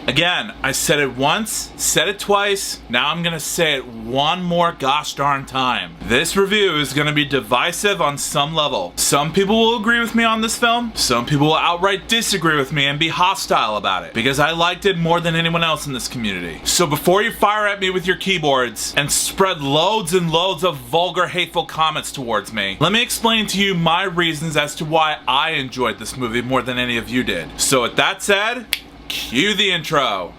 Again, I said it once, said it twice, now I'm gonna say it one more gosh darn time. This review is gonna be divisive on some level. Some people will agree with me on this film, some people will outright disagree with me and be hostile about it, because I liked it more than anyone else in this community. So before you fire at me with your keyboards and spread loads and loads of vulgar, hateful comments towards me, let me explain to you my reasons as to why I enjoyed this movie more than any of you did. So with that said, cue the intro.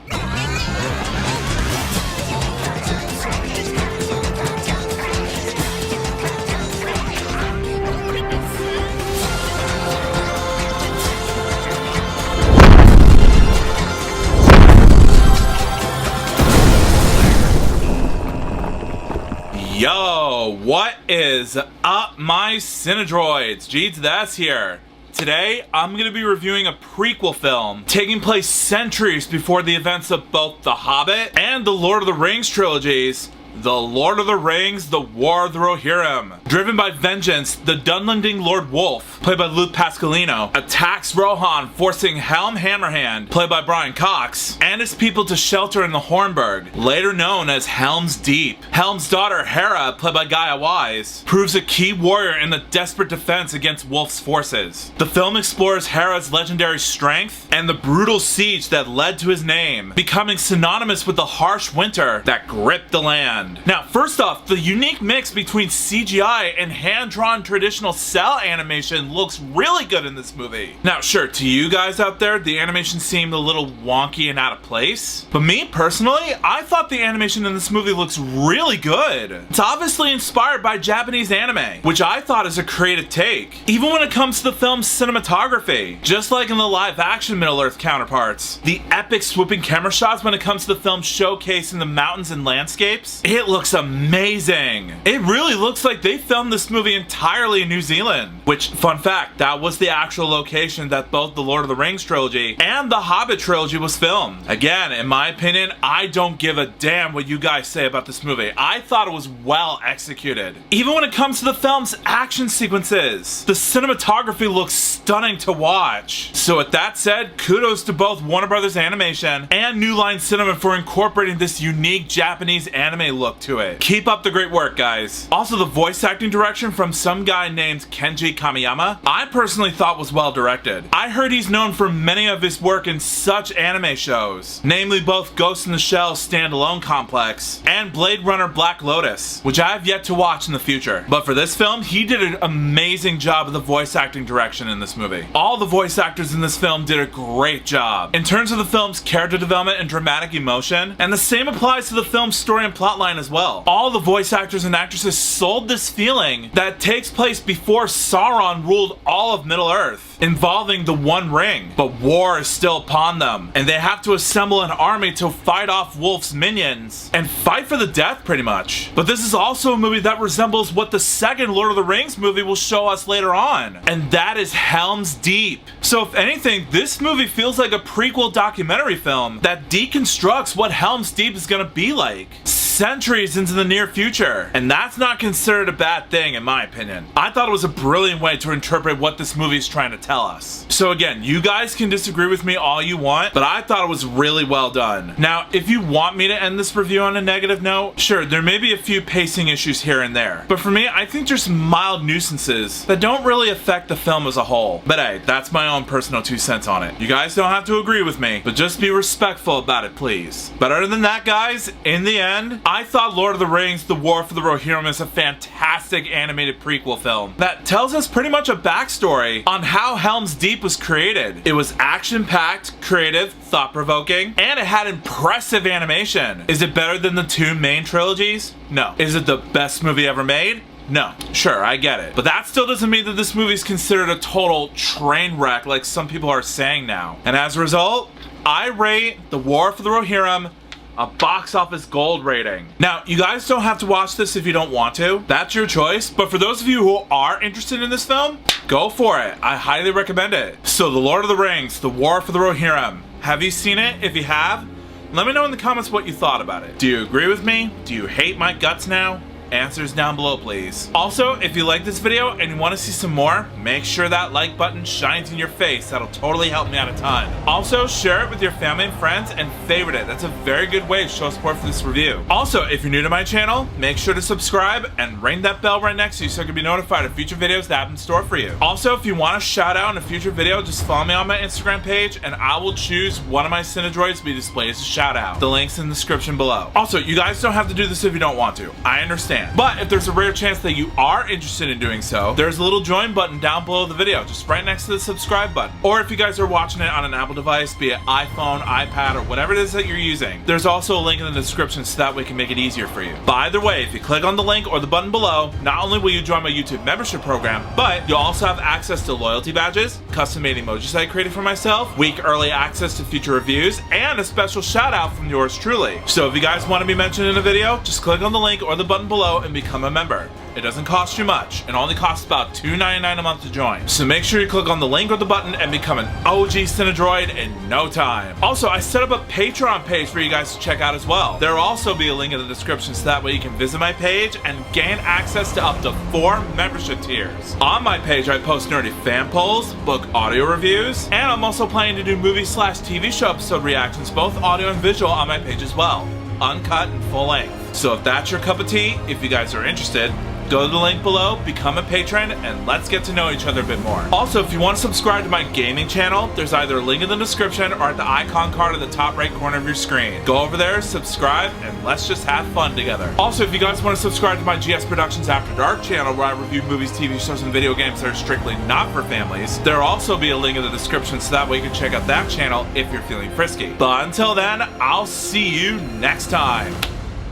Yo, what is up, my Cinedroids? Jeeds that's here. Today, I'm going to be reviewing a prequel film taking place centuries before the events of both The Hobbit and the Lord of the Rings trilogies. The Lord of the Rings, The War of the Rohirrim. Driven by vengeance, the Dunlending Lord Wulf, played by Pasqualino, attacks Rohan, forcing Helm Hammerhand, played by Brian Cox, and his people to shelter in the Hornburg, later known as Helm's Deep. Helm's daughter, Héra, played by Gaia Wise, proves a key warrior in the desperate defense against Wulf's forces. The film explores Héra's legendary strength and the brutal siege that led to his name, becoming synonymous with the harsh winter that gripped the land. Now, first off, the unique mix between CGI and hand-drawn traditional cell animation looks really good in this movie. Now, sure, to you guys out there, the animation seemed a little wonky and out of place. But me, personally, I thought the animation in this movie looks really good. It's obviously inspired by Japanese anime, which I thought is a creative take. Even when it comes to the film's cinematography, just like in the live-action Middle-earth counterparts, the epic swooping camera shots when it comes to the film showcasing the mountains and landscapes, it looks amazing. It really looks like they filmed this movie entirely in New Zealand. Which, fun fact, that was the actual location that both the Lord of the Rings trilogy and the Hobbit trilogy was filmed. Again, in my opinion, I don't give a damn what you guys say about this movie. I thought it was well executed. Even when it comes to the film's action sequences, the cinematography looks stunning to watch. So with that said, kudos to both Warner Brothers Animation and New Line Cinema for incorporating this unique Japanese anime look to it. Keep up the great work, guys. Also, the voice acting direction from some guy named Kenji Kamiyama, I personally thought was well directed. I heard he's known for many of his work in such anime shows, namely both Ghost in the Shell standalone complex and Blade Runner Black Lotus, which I have yet to watch in the future. But for this film, he did an amazing job of the voice acting direction in this movie. All the voice actors in this film did a great job in terms of the film's character development and dramatic emotion, and the same applies to the film's story and plotline as well. All the voice actors and actresses sold this feeling that takes place before Sauron ruled all of Middle-earth, involving the One Ring. But war is still upon them, and they have to assemble an army to fight off Wulf's minions and fight for the death, pretty much. But this is also a movie that resembles what the second Lord of the Rings movie will show us later on, and that is Helm's Deep. So if anything, this movie feels like a prequel documentary film that deconstructs what Helm's Deep is gonna be like centuries into the near future, and that's not considered a bad thing in my opinion. I thought it was a brilliant way to interpret what this movie is trying to tell us. So again, you guys can disagree with me all you want, but I thought it was really well done. Now, if you want me to end this review on a negative note, sure, there may be a few pacing issues here and there, but for me, I think there's some mild nuisances that don't really affect the film as a whole. But hey, that's my own personal 2 cents on it. You guys don't have to agree with me, but just be respectful about it, please. But other than that, guys, in the end, I thought Lord of the Rings, The War for the Rohirrim is a fantastic animated prequel film that tells us pretty much a backstory on how Helm's Deep was created. It was action-packed, creative, thought-provoking, and it had impressive animation. Is it better than the 2 main trilogies? No. Is it the best movie ever made? No. Sure, I get it. But that still doesn't mean that this movie is considered a total train wreck like some people are saying now. And as a result, I rate The War for the Rohirrim a box office gold rating. Now, you guys don't have to watch this if you don't want to. That's your choice. But for those of you who are interested in this film, go for it. I highly recommend it. So, The Lord of the Rings, The War for the Rohirrim. Have you seen it? If you have, let me know in the comments what you thought about it. Do you agree with me? Do you hate my guts now? Answers down below, please. Also, if you like this video and you want to see some more, make sure that like button shines in your face. That'll totally help me out a ton. Also, share it with your family and friends and favorite it. That's a very good way to show support for this review. Also, if you're new to my channel, make sure to subscribe and ring that bell right next to you so you can be notified of future videos that I have in store for you. Also, if you want a shout out in a future video, just follow me on my Instagram page and I will choose one of my Cinedroids to be displayed as a shout out. The link's in the description below. Also, you guys don't have to do this if you don't want to. I understand. But if there's a rare chance that you are interested in doing so, there's a little join button down below the video, just right next to the subscribe button. Or if you guys are watching it on an Apple device, be it iPhone, iPad, or whatever it is that you're using, there's also a link in the description so that way we can make it easier for you. But either way, if you click on the link or the button below, not only will you join my YouTube membership program, but you'll also have access to loyalty badges, custom-made emojis I created for myself, week early access to future reviews, and a special shout out from yours truly. So if you guys want to be mentioned in a video, just click on the link or the button below and become a member. It doesn't cost you much. It only costs about $2.99 a month to join. So make sure you click on the link or the button and become an OG Cinedroid in no time. Also, I set up a Patreon page for you guys to check out as well. There will also be a link in the description so that way you can visit my page and gain access to up to 4 membership tiers. On my page, I post nerdy fan polls, book audio reviews, and I'm also planning to do movie/TV show episode reactions, both audio and visual, on my page as well. Uncut and full length. So if that's your cup of tea, if you guys are interested, go to the link below, become a patron, and let's get to know each other a bit more. Also, if you want to subscribe to my gaming channel, there's either a link in the description or at the icon card in the top right corner of your screen. Go over there, subscribe, and let's just have fun together. Also, if you guys want to subscribe to my GS Productions After Dark channel where I review movies, TV shows, and video games that are strictly not for families, there'll also be a link in the description so that way you can check out that channel if you're feeling frisky. But until then, I'll see you next time.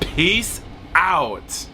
Peace out.